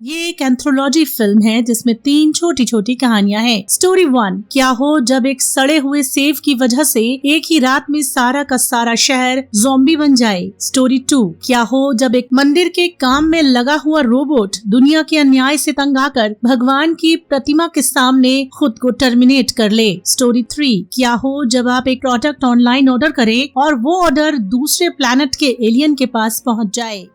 ये एक एंथ्रोलॉजी फिल्म है जिसमें 3 छोटी छोटी कहानियां हैं। स्टोरी 1, क्या हो जब एक सड़े हुए सेब की वजह से एक ही रात में सारा का सारा शहर ज़ॉम्बी बन जाए। स्टोरी 2, क्या हो जब एक मंदिर के काम में लगा हुआ रोबोट दुनिया के अन्याय से तंग आकर भगवान की प्रतिमा के सामने खुद को टर्मिनेट कर ले। स्टोरी 3, क्या हो जब आप एक प्रोडक्ट ऑनलाइन ऑर्डर करें और वो ऑर्डर दूसरे प्लैनेट के एलियन के पास पहुंच जाए।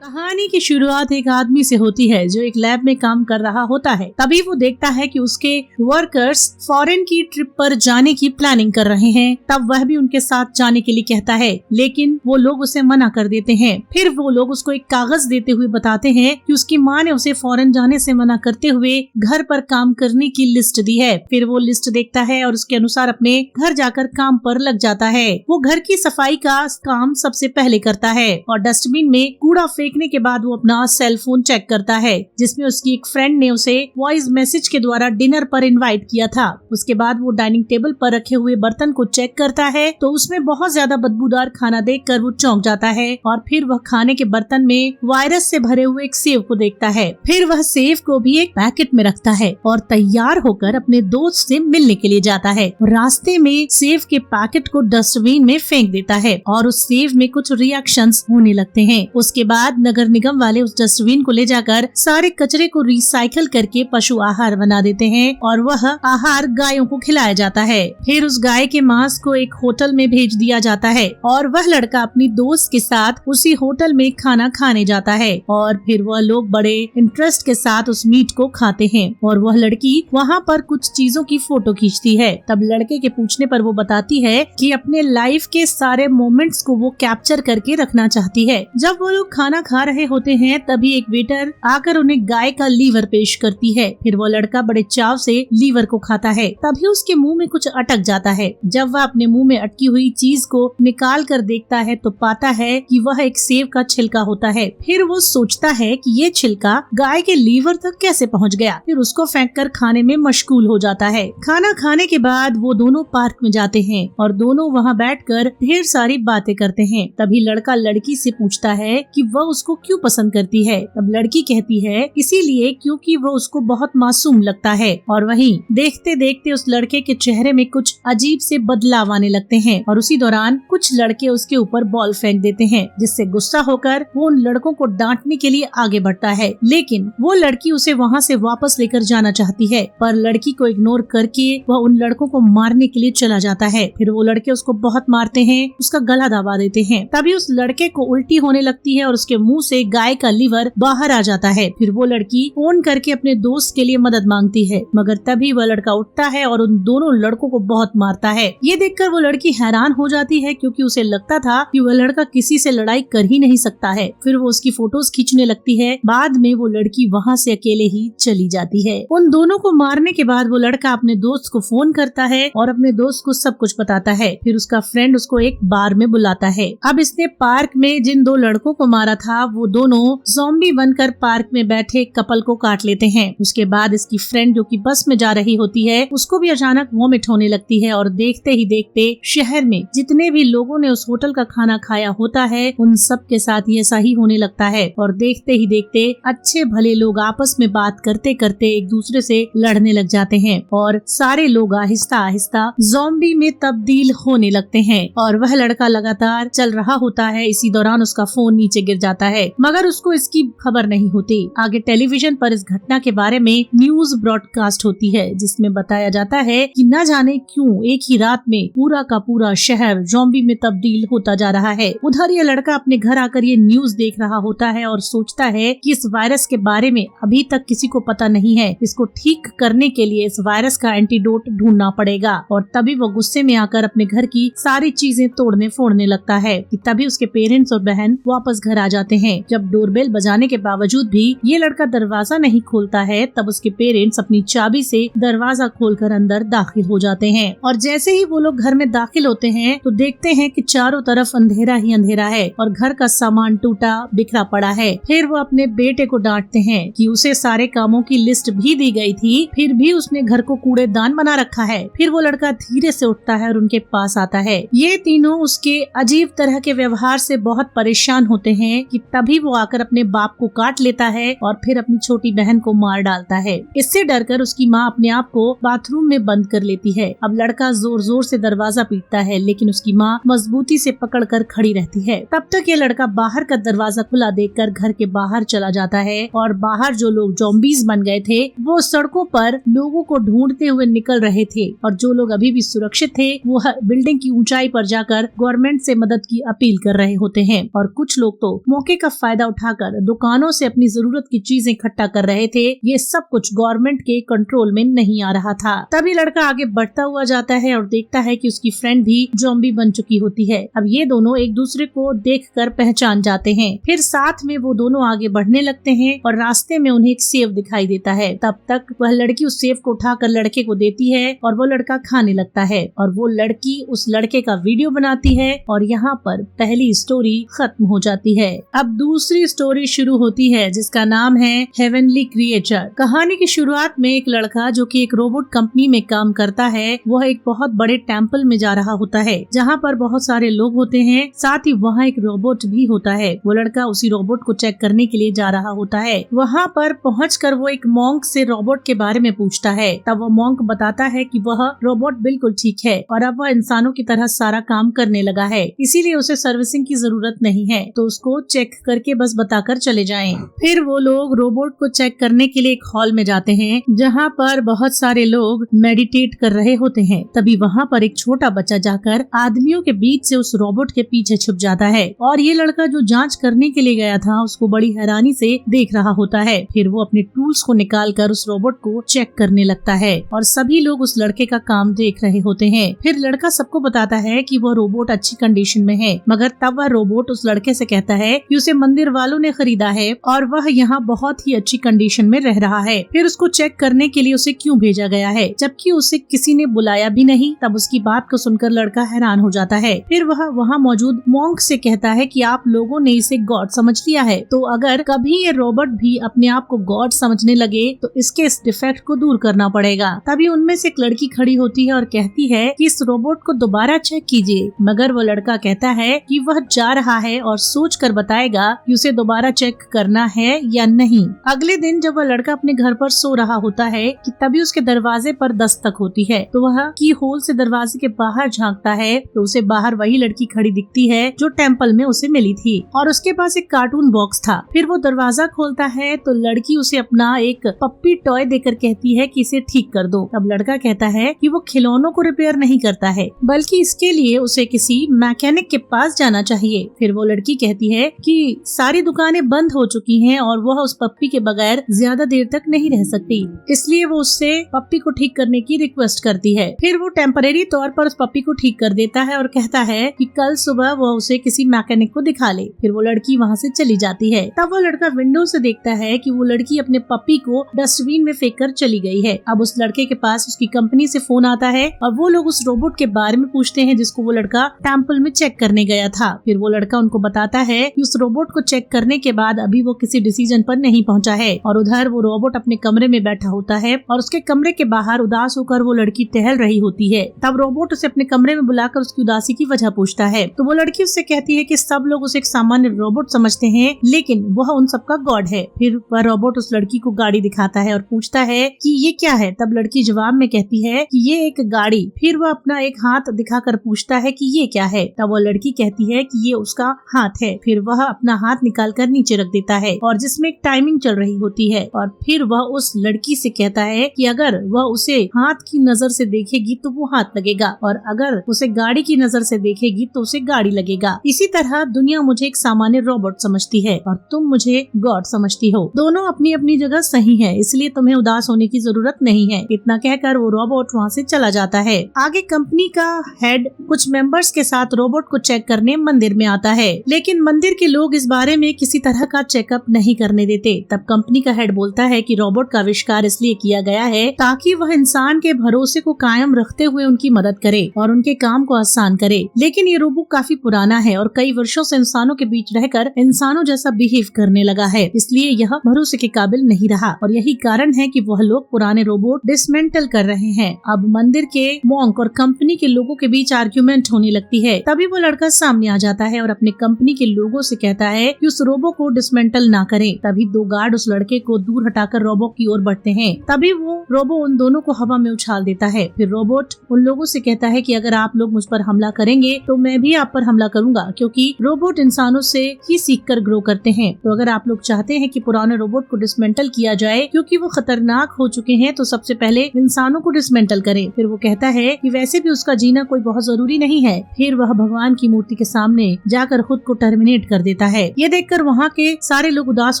कहानी की शुरुआत एक आदमी से होती है जो एक लैब में काम कर रहा होता है। तभी वो देखता है कि उसके वर्कर्स फॉरेन की ट्रिप पर जाने की प्लानिंग कर रहे हैं। तब वह भी उनके साथ जाने के लिए कहता है, लेकिन वो लोग उसे मना कर देते हैं। फिर वो लोग उसको एक कागज देते हुए बताते हैं कि उसकी माँ ने उसे फॉरेन जाने से मना करते हुए घर पर काम करने की लिस्ट दी है। फिर वो लिस्ट देखता है और उसके अनुसार अपने घर जाकर काम पर लग जाता है। वो घर की सफाई का काम सबसे पहले करता है और डस्टबिन में कूड़ा फेंकने के बाद वो अपना सेल फोन चेक करता है जिसमें उसकी एक फ्रेंड ने उसे वॉइस मैसेज के द्वारा डिनर पर इनवाइट किया था। उसके बाद वो डाइनिंग टेबल पर रखे हुए बर्तन को चेक करता है तो उसमें बहुत ज्यादा बदबूदार खाना देखकर वो चौंक जाता है और फिर वह खाने के बर्तन में वायरस से भरे हुए एक सेव को देखता है। फिर वह सेव को भी एक पैकेट में रखता है और तैयार होकर अपने दोस्त से मिलने के लिए जाता है। रास्ते में सेव के पैकेट को डस्टबिन में फेंक देता है और उस सेव में कुछ रिएक्शंस होने लगते हैं। उसके बाद नगर निगम वाले उस डस्टबिन को ले जाकर सारे कचरे को रिसाइकल करके पशु आहार बना देते हैं और वह आहार गायों को खिलाया जाता है। फिर उस गाय के मांस को एक होटल में भेज दिया जाता है और वह लड़का अपनी दोस्त के साथ उसी होटल में खाना खाने जाता है और फिर वह लोग बड़े इंटरेस्ट के साथ उस मीट को खाते हैं और वह लड़की वहाँ पर कुछ चीजों की फोटो खींचती है। तब लड़के के पूछने पर वो बताती है कि अपने लाइफ के सारे मोमेंट्स को वो कैप्चर करके रखना चाहती है। जब वो लोग खाना खा रहे होते हैं तभी एक वेटर आकर उन्हें गाय का लीवर पेश करती है। फिर वो लड़का बड़े चाव से लीवर को खाता है। तभी उसके मुंह में कुछ अटक जाता है। जब वह अपने मुंह में अटकी हुई चीज को निकाल कर देखता है तो पाता है कि वह एक सेब का छिलका होता है। फिर वो सोचता है कि ये छिलका गाय के लीवर तक कैसे पहुंच गया। फिर उसको फेंक कर खाने में मशगूल हो जाता है। खाना खाने के बाद वो दोनों पार्क में जाते हैं और दोनों वहाँ बैठकर ढेर सारी बातें करते हैं। तभी लड़का लड़की से पूछता है कि वह उसको क्यों पसंद करती है। तब लड़की कहती है इसीलिए क्योंकि वो उसको बहुत मासूम लगता है। और वहीं देखते देखते उस लड़के के चेहरे में कुछ अजीब से बदलाव आने लगते हैं और उसी दौरान कुछ लड़के उसके ऊपर बॉल फेंक देते हैं जिससे गुस्सा होकर वो उन लड़कों को डांटने के लिए आगे बढ़ता है। लेकिन वो लड़की उसे वहाँ से वापस लेकर जाना चाहती है पर लड़की को इग्नोर करके वह उन लड़कों को मारने के लिए चला जाता है। फिर वो लड़के उसको बहुत मारते हैं, उसका गला दबा देते हैं। तभी उस लड़के को उल्टी होने लगती है और उसके मुंह से गाय का लीवर बाहर आ जाता है। फिर वो लड़की फोन करके अपने दोस्त के लिए मदद मांगती है मगर तभी वह लड़का उठता है और उन दोनों लड़कों को बहुत मारता है। ये देखकर वो लड़की हैरान हो जाती है क्योंकि उसे लगता था कि वह लड़का किसी से लड़ाई कर ही नहीं सकता है। फिर वो उसकी फोटोज खींचने लगती है। बाद में वो लड़की वहाँ से अकेले ही चली जाती है। उन दोनों को मारने के बाद वो लड़का अपने दोस्त को फोन करता है और अपने दोस्त को सब कुछ बताता है। फिर उसका फ्रेंड उसको एक बार में बुलाता है। अब इसने पार्क में जिन 2 लड़कों को मारा था वो दोनों ज़ॉम्बी बनकर पार्क में बैठे कपल को काट लेते हैं। उसके बाद इसकी फ्रेंड जो कि बस में जा रही होती है उसको भी अचानक वॉमिट होने लगती है और देखते ही देखते शहर में जितने भी लोगों ने उस होटल का खाना खाया होता है उन सब के साथ ये ऐसा ही होने लगता है और देखते ही देखते अच्छे भले लोग आपस में बात करते करते एक दूसरे से लड़ने लग जाते हैं और सारे लोग आहिस्ता आहिस्ता ज़ॉम्बी में तब्दील होने लगते हैं और वह लड़का लगातार चल रहा होता है। इसी दौरान उसका फोन नीचे गिर जाता है मगर उसको इसकी खबर नहीं होती। आगे टेलीविजन पर इस घटना के बारे में न्यूज ब्रॉडकास्ट होती है जिसमें बताया जाता है कि न जाने क्यों एक ही रात में पूरा का पूरा शहर ज़ॉम्बी में तब्दील होता जा रहा है। उधर ये लड़का अपने घर आकर ये न्यूज देख रहा होता है और सोचता है कि इस वायरस के बारे में अभी तक किसी को पता नहीं है। इसको ठीक करने के लिए इस वायरस का एंटीडोट ढूंढना पड़ेगा और तभी वो गुस्से में आकर अपने घर की सारी चीजें तोड़ने फोड़ने लगता है कि तभी उसके पेरेंट्स और बहन वापस घर आ जाते हैं। जब डोरबेल बजाने के बावजूद भी ये लड़का दरवाजा नहीं खोलता है तब उसके पेरेंट्स अपनी चाबी से दरवाजा खोलकर अंदर दाखिल हो जाते हैं और जैसे ही वो लोग घर में दाखिल होते हैं तो देखते हैं कि चारों तरफ अंधेरा ही अंधेरा है और घर का सामान टूटा बिखरा पड़ा है। फिर वो अपने बेटे को डांटते हैं कि उसे सारे कामों की लिस्ट भी दी गई थी फिर भी उसने घर को कूड़ेदान बना रखा है। फिर वो लड़का धीरे से उठता है और उनके पास आता है। ये तीनों उसके अजीब तरह के व्यवहार से बहुत परेशान होते हैं कि तभी वो आकर अपने बाप को काट लेता है और फिर अपनी छोटी बहन को मार डालता है। इससे डरकर उसकी माँ अपने आप को बाथरूम में बंद कर लेती है। अब लड़का जोर जोर से दरवाजा पीटता है, लेकिन उसकी माँ मजबूती से पकड़कर खड़ी रहती है। तब तक ये लड़का बाहर का दरवाजा खुला देखकर घर के बाहर चला जाता है और बाहर जो लोग ज़ॉम्बीज़ बन गए थे वो सड़कों पर लोगों को ढूंढते हुए निकल रहे थे, और जो लोग अभी भी सुरक्षित थे वो बिल्डिंग की ऊंचाई पर जाकर गवर्नमेंट से मदद की अपील कर रहे होते हैं। और कुछ लोग तो मौके का फायदा उठाकर दुकानों से अपनी जरूरत की चीजें इकट्ठा कर रहे थे। ये सब कुछ गवर्नमेंट के कंट्रोल में नहीं आ रहा था। तभी लड़का आगे बढ़ता हुआ जाता है और देखता है कि उसकी फ्रेंड भी ज़ॉम्बी बन चुकी होती है। अब ये दोनों एक दूसरे को देखकर पहचान जाते हैं। फिर साथ में वो दोनों आगे बढ़ने लगते हैं और रास्ते में उन्हें एक सेव दिखाई देता है। तब तक वह लड़की उस सेव को उठाकर लड़के को देती है और वो लड़का खाने लगता है, और वो लड़की उस लड़के का वीडियो बनाती है। और यहाँ पर पहली स्टोरी खत्म हो जाती है। अब दूसरी स्टोरी शुरू होती है जिसका नाम है हेवनली क्रिएचर। कहानी की शुरुआत में एक लड़का जो कि एक रोबोट कंपनी में काम करता है, वह एक बहुत बड़े टेम्पल में जा रहा होता है जहाँ पर बहुत सारे लोग होते हैं, साथ ही वहाँ एक रोबोट भी होता है। वो लड़का उसी रोबोट को चेक करने के लिए जा रहा होता है। वहाँ पर पहुंचकर वो एक मॉन्क से रोबोट के बारे में पूछता है। तब वो मॉन्क बताता है कि वह रोबोट बिल्कुल ठीक है और अब वह इंसानों की तरह सारा काम करने लगा है, इसीलिए उसे सर्विसिंग की जरूरत नहीं है, तो उसको चेक करके बस बताकर चले जाएं। फिर वो लोग रोबोट को चेक करने के लिए एक हॉल में जाते हैं जहाँ पर बहुत सारे लोग मेडिटेट कर रहे होते हैं। तभी वहाँ पर एक छोटा बच्चा जाकर आदमियों के बीच से उस रोबोट के पीछे छुप जाता है, और ये लड़का जो जांच करने के लिए गया था उसको बड़ी हैरानी से देख रहा होता है। फिर वो अपने टूल्स को निकालकर उस रोबोट को चेक करने लगता है और सभी लोग उस लड़के का काम देख रहे होते हैं। फिर लड़का सबको बताता है कि वो रोबोट अच्छी कंडीशन में है, मगर तब वह रोबोट उस लड़के से कहता है कि उसे मंदिर वालों ने खरीदा है और वह यहाँ बहुत ही अच्छी कंडीशन में रह रहा है। फिर उसको चेक करने के लिए उसे क्यों भेजा गया है जबकि उसे किसी ने बुलाया भी नहीं। तब उसकी बात को सुनकर लड़का हैरान हो जाता है। फिर वह वहाँ मौजूद मॉन्क से कहता है कि आप लोगों ने इसे गॉड समझ लिया है, तो अगर कभी ये रोबोट भी अपने आप को गॉड समझने लगे तो इसके इस डिफेक्ट को दूर करना पड़ेगा। तभी उनमें से एक लड़की खड़ी होती है और कहती है कि इस रोबोट को दोबारा चेक कीजिए, मगर वो लड़का कहता है कि वह जा रहा है और सोच कर बताएगा कि उसे दोबारा चेक करना है या नहीं। अगले दिन जब वह लड़का अपने घर पर सो रहा होता है कि तभी उसके दरवाजे पर दस्तक होती है, तो वह की होल से दरवाजे के बाहर झांकता है तो उसे बाहर वही लड़की खड़ी दिखती है जो टेम्पल में उसे मिली थी, और उसके पास एक कार्टून बॉक्स था। फिर वो दरवाजा खोलता है तो लड़की उसे अपना एक पप्पी टॉय देकर कहती है कि इसे ठीक कर दो। अब लड़का कहता है कि वो खिलौनों को रिपेयर नहीं करता है, बल्कि इसके लिए उसे किसी मैकेनिक के पास जाना चाहिए। फिर वो लड़की कहती है कि सारी दुकानें बंद हो चुकी हैं और वह उस पप्पी के बगैर ज्यादा देर तक नहीं रह सकती, इसलिए वो उससे पप्पी को ठीक करने की रिक्वेस्ट करती है। फिर वो टेम्परेरी तौर पर उस पप्पी को ठीक कर देता है और कहता है कि कल सुबह वो उसे किसी मैकेनिक को दिखा ले। फिर वो लड़की वहाँ से चली जाती है। तब वो लड़का विंडो से देखता है कि वो लड़की अपने पप्पी को डस्टबिन में फेंक कर चली गई है। अब उस लड़के के पास उसकी कंपनी से फोन आता है और वो लोग उस रोबोट के बारे में पूछते हैं जिसको वो लड़का टेम्पल में चेक करने गया था। फिर वो लड़का उनको बताता है कि उस रोबोट को चेक करने के बाद अभी वो किसी डिसीजन पर नहीं पहुंचा है, और उधर वो रोबोट अपने कमरे में बैठा होता है और उसके कमरे के बाहर उदास होकर वो लड़की टहल रही होती है। तब रोबोट उसे अपने कमरे में बुलाकर उसकी उदासी की वजह पूछता है, तो वो लड़की उससे कहती है कि सब लोग उसे एक सामान्य रोबोट समझते हैं, लेकिन वह उन सबका गॉड है। फिर वह रोबोट उस लड़की को गाड़ी दिखाता है और पूछता है कि ये क्या है। तब लड़की जवाब में कहती है कि ये एक गाड़ी। फिर वह अपना एक हाथ दिखाकर पूछता है कि ये क्या है। तब वो लड़की कहती है कि ये उसका हाथ है। फिर वह अपना हाथ निकालकर नीचे रख देता है और जिसमें एक टाइमिंग चल रही होती है, और फिर वह उस लड़की से कहता है कि अगर वह उसे हाथ की नजर से देखेगी तो वो हाथ लगेगा, और अगर उसे गाड़ी की नजर से देखेगी तो उसे गाड़ी लगेगा। इसी तरह दुनिया मुझे एक सामान्य रोबोट समझती है और तुम मुझे गॉड समझती हो। दोनों अपनी अपनी जगह सही है, इसलिए तुम्हें उदास होने की जरूरत नहीं है। इतना कहकर वो रोबोट वहाँ से चला जाता है। आगे कंपनी का हेड कुछ मेंबर्स के साथ रोबोट को चेक करने मंदिर में आता है, लेकिन मंदिर के लोग इस बारे में किसी तरह का चेकअप नहीं करने देते। तब कंपनी का हेड बोलता है कि रोबोट का आविष्कार इसलिए किया गया है ताकि वह इंसान के भरोसे को कायम रखते हुए उनकी मदद करे और उनके काम को आसान करे। लेकिन ये रोबोट काफी पुराना है और कई वर्षों से इंसानों के बीच रहकर इंसानों जैसा बिहेव करने लगा है, इसलिए यह भरोसे के काबिल नहीं रहा, और यही कारण है कि वह लोग पुराने रोबोट डिसमेंटल कर रहे हैं। अब मंदिर के मॉन्क और कंपनी के लोगों के बीच आर्ग्यूमेंट होने लगती है। तभी वो लड़का सामने आ जाता है और अपने कंपनी के लोगों से कहता है कि उस रोबो को डिसमेंटल ना करें। तभी दो गार्ड उस लड़के को दूर हटाकर रोबो की ओर बढ़ते हैं। तभी वो रोबो उन दोनों को हवा में उछाल देता है। फिर रोबोट उन लोगों से कहता है कि अगर आप लोग मुझ पर हमला करेंगे तो मैं भी आप पर हमला करूंगा, क्योंकि रोबोट इंसानों से ही सीखकर ग्रो करते हैं। तो अगर आप लोग चाहते हैं कि पुराने रोबोट को डिसमेंटल किया जाए क्योंकि वो खतरनाक हो चुके हैं, तो सबसे पहले इंसानों को डिसमेंटल करें। फिर वो कहता है कि वैसे भी उसका जीना कोई बहुत जरूरी नहीं है। फिर वह भगवान की मूर्ति के सामने जाकर खुद को टर्मिनेट कर देता है। ये देखकर वहाँ के सारे लोग उदास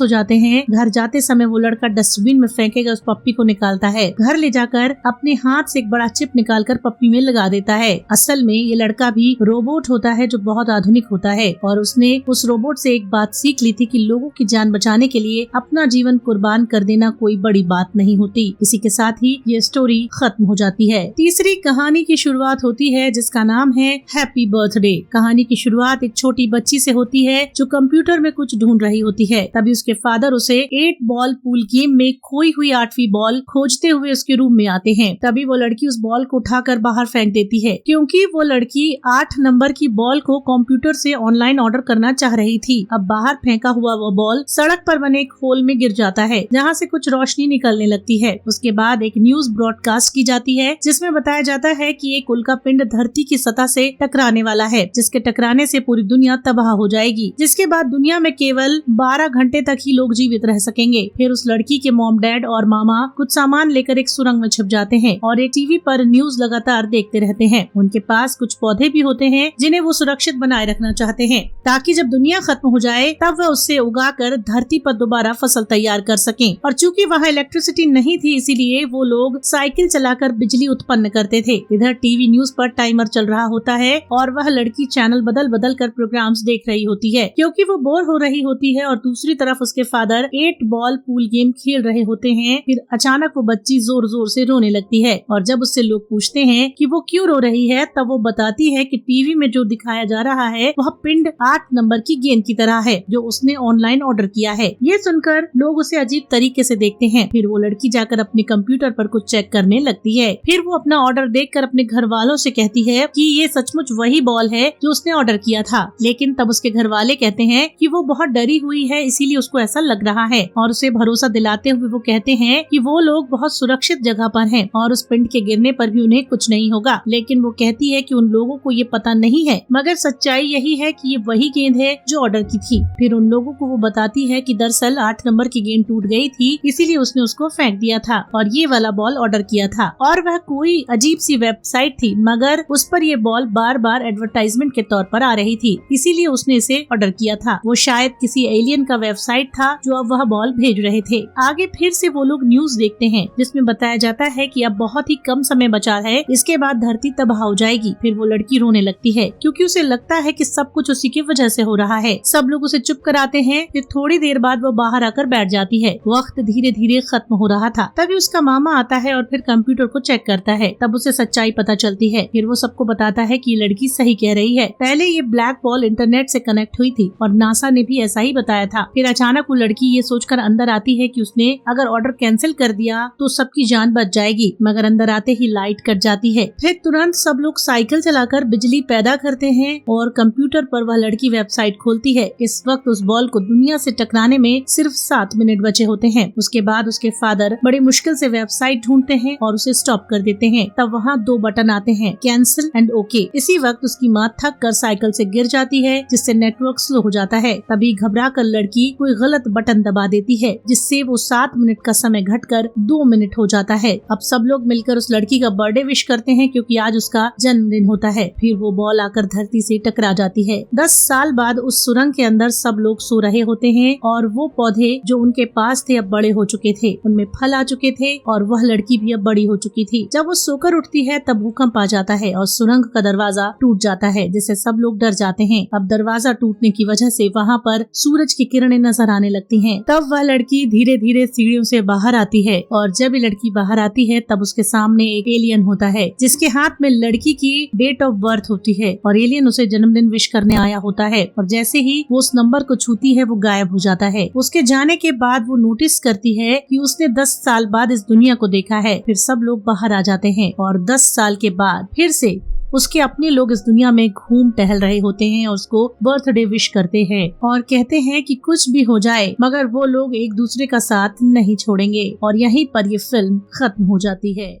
हो जाते हैं। घर जाते समय वो लड़का डस्टबिन में फेंकेगा उस पप्पी को निकालता है। घर ले जाकर अपने हाथ से एक बड़ा चिप निकालकर पप्पी में लगा देता है। असल में ये लड़का भी रोबोट होता है जो बहुत आधुनिक होता है, और उसने उस रोबोट से एक बात सीख ली थी कि लोगों की जान बचाने के लिए अपना जीवन कुर्बान कर देना कोई बड़ी बात नहीं होती। इसी के साथ ही ये स्टोरी खत्म हो जाती है। तीसरी कहानी की शुरुआत होती है जिसका नाम है हैप्पी बर्थडे। कहानी की शुरुआत एक छोटी बच्ची से होती है जो कंप्यूटर में कुछ ढूंढ रही होती है। तभी उसके फादर उसे 8 बॉल पूल गेम में खोई हुई 8वीं बॉल खोजते हुए उसके रूम में आते हैं। तभी वो लड़की उस बॉल को उठाकर बाहर फेंक देती है, क्योंकि वो लड़की 8 नंबर की बॉल को कंप्यूटर से ऑनलाइन ऑर्डर करना चाह रही थी। अब बाहर फेंका हुआ वो बॉल सड़क पर बने एक होल में गिर जाता है, जहाँ से कुछ रोशनी निकलने लगती है। उसके बाद एक न्यूज ब्रॉडकास्ट की जाती है जिसमें बताया जाता है कि एक उल्का पिंड धरती की सतह से टकराने वाला है, जिसके टकराने से पूरी दुनिया तबाह हो जाएगी। जिसके बाद दुनिया में केवल 12 घंटे तक ही लोग जीवित रह सकेंगे। फिर उस लड़की के मॉम डैड और मामा कुछ सामान लेकर एक सुरंग में छिप जाते हैं और एक टीवी पर न्यूज लगातार देखते रहते हैं। उनके पास कुछ पौधे भी होते हैं जिन्हें वो सुरक्षित बनाए रखना चाहते हैं, ताकि जब दुनिया खत्म हो जाए तब वह उससे उगाकर धरती पर दोबारा फसल तैयार कर सकें। और चूंकि वहाँ इलेक्ट्रिसिटी नहीं थी, इसीलिए वो लोग साइकिल चलाकर बिजली उत्पन्न करते थे। इधर टीवी न्यूज पर टाइमर चल रहा होता है और वह लड़की चैनल बदल बदल कर प्रोग्राम्स देख रही होती है, क्योंकि वो बोर हो रही होती है। और दूसरी तरफ उसके फादर 8 बॉल पूल गेम खेल रहे होते हैं। फिर अचानक वो बच्ची जोर जोर से रोने लगती है, और जब उससे लोग पूछते हैं कि वो क्यों रो रही है, तब वो बताती है कि टीवी में जो दिखाया जा रहा है वह पिंड 8 नंबर की गेंद की तरह है जो उसने ऑनलाइन ऑर्डर किया है। ये सुनकर लोग उसे अजीब तरीके से देखते हैं। फिर वो लड़की जाकर अपने कंप्यूटर पर कुछ चेक करने लगती है। फिर वो अपना ऑर्डर देखकर अपने घर वालों से कहती है कि ये सचमुच वही बॉल है जो उसने ऑर्डर किया था। लेकिन तब उसके घर वाले कहते हैं कि वो बहुत डरी हुई है, इसीलिए उसको ऐसा लग रहा है। और उसे भरोसा दिलाते हुए वो कहते हैं कि वो लोग बहुत सुरक्षित जगह पर हैं और उस पिंड के गिरने पर भी उन्हें कुछ नहीं होगा। लेकिन वो कहती है कि उन लोगों को ये पता नहीं है, मगर सच्चाई यही है कि ये वही गेंद है जो ऑर्डर की थी। फिर उन लोगों को वो बताती है कि दरअसल 8 नंबर की गेंद टूट गई थी, इसीलिए उसने उसको फेंक दिया था और ये वाला बॉल ऑर्डर किया था। और वह कोई अजीब सी वेबसाइट थी, मगर उस पर ये बॉल बार बार एडवर्टाइजमेंट के तौर पर आ रही थी, इसीलिए उसने इसे ऑर्डर किया था। वो शायद किसी एलियन का वेबसाइट था जो अब वह बॉल भेज रहे थे। आगे फिर से वो लोग न्यूज देखते हैं जिसमें बताया जाता है कि अब बहुत ही कम समय बचा है, इसके बाद धरती तबाह हो जाएगी। फिर वो लड़की रोने लगती है क्योंकि उसे लगता है कि सब कुछ उसी की वजह से हो रहा है। सब लोग उसे चुप कराते हैं। फिर थोड़ी देर बाद वो बाहर आकर बैठ जाती है। वक्त धीरे धीरे खत्म हो रहा था। तभी उसका मामा आता है और फिर कंप्यूटर को चेक करता है। तब उसे सच्चाई पता चलती है। फिर वो सबको बताता है कि ये लड़की सही कह रही है। पहले ये ब्लैक बॉल इंटरनेट से कनेक्ट हुई थी और नासा ने भी ऐसा ही बताया था। फिर अचानक वो लड़की ये सोचकर अंदर आती है कि उसने अगर ऑर्डर कैंसिल कर दिया तो सबकी जान बच जाएगी, मगर अंदर आते ही लाइट कट जाती है। फिर तुरंत सब लोग साइकिल चलाकर बिजली पैदा करते हैं और कंप्यूटर पर वह लड़की वेबसाइट खोलती है। इस वक्त उस बॉल को दुनिया से टकराने में सिर्फ 7 मिनट बचे होते हैं। उसके बाद उसके फादर बड़ी मुश्किल से वेबसाइट ढूंढते हैं और उसे स्टॉप कर देते हैं। तब वहाँ 2 बटन आते हैं, कैंसिल एंड ओके। इसी वक्त उसकी माँ थक कर साइकिल से गिर जाती है, जिससे नेटवर्क स्लो हो जाता है। तभी घबरा कर लड़की कोई गलत बटन दबा देती है, जिससे वो 7 मिनट का समय घटकर 2 मिनट हो जाता है। अब सब लोग मिलकर उस लड़की का बर्थडे विश करते हैं क्योंकि आज उसका जन्मदिन होता है। फिर वो बॉल आकर धरती से टकरा जाती है। 10 साल बाद उस सुरंग के अंदर सब लोग सो रहे होते हैं और वो पौधे जो उनके पास थे अब बड़े हो चुके थे, उनमें फल आ चुके थे और वह लड़की भी अब बड़ी हो चुकी थी। जब वो सोकर उठती है तब भूकंप आ जाता है और सुरंग का दरवाजा टूट जाता है, जिससे सब लोग डर जाते हैं। अब दरवाजा टूटने की वजह से वहाँ पर सूरज की किरणें नजर आने लगती हैं। तब वह लड़की धीरे धीरे सीढ़ियों से बाहर आती है और जब ये लड़की बाहर आती है तब उसके सामने एक एलियन होता है, जिसके हाथ में लड़की की डेट ऑफ बर्थ होती है और एलियन उसे जन्मदिन विश करने आया होता है। और जैसे ही वो उस नंबर को छूती है वो गायब हो जाता है। उसके जाने के बाद वो नोटिस करती है कि उसने 10 साल बाद इस दुनिया को देखा है। फिर सब लोग बाहर आ जाते हैं और 10 साल के बाद फिर से उसके अपने लोग इस दुनिया में घूम टहल रहे होते हैं और उसको बर्थडे विश करते हैं और कहते हैं कि कुछ भी हो जाए मगर वो लोग एक दूसरे का साथ नहीं छोड़ेंगे, और यहीं पर ये फिल्म खत्म हो जाती है।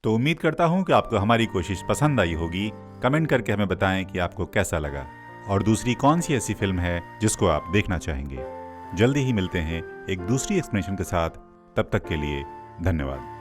तो उम्मीद करता हूँ कि आपको हमारी कोशिश पसंद आई होगी। कमेंट करके हमें बताएं कि आपको कैसा लगा और दूसरी कौन सी ऐसी फिल्म है जिसको आप देखना चाहेंगे। जल्दी ही मिलते हैं एक दूसरी एक्सप्लेनेशन के साथ। तब तक के लिए धन्यवाद।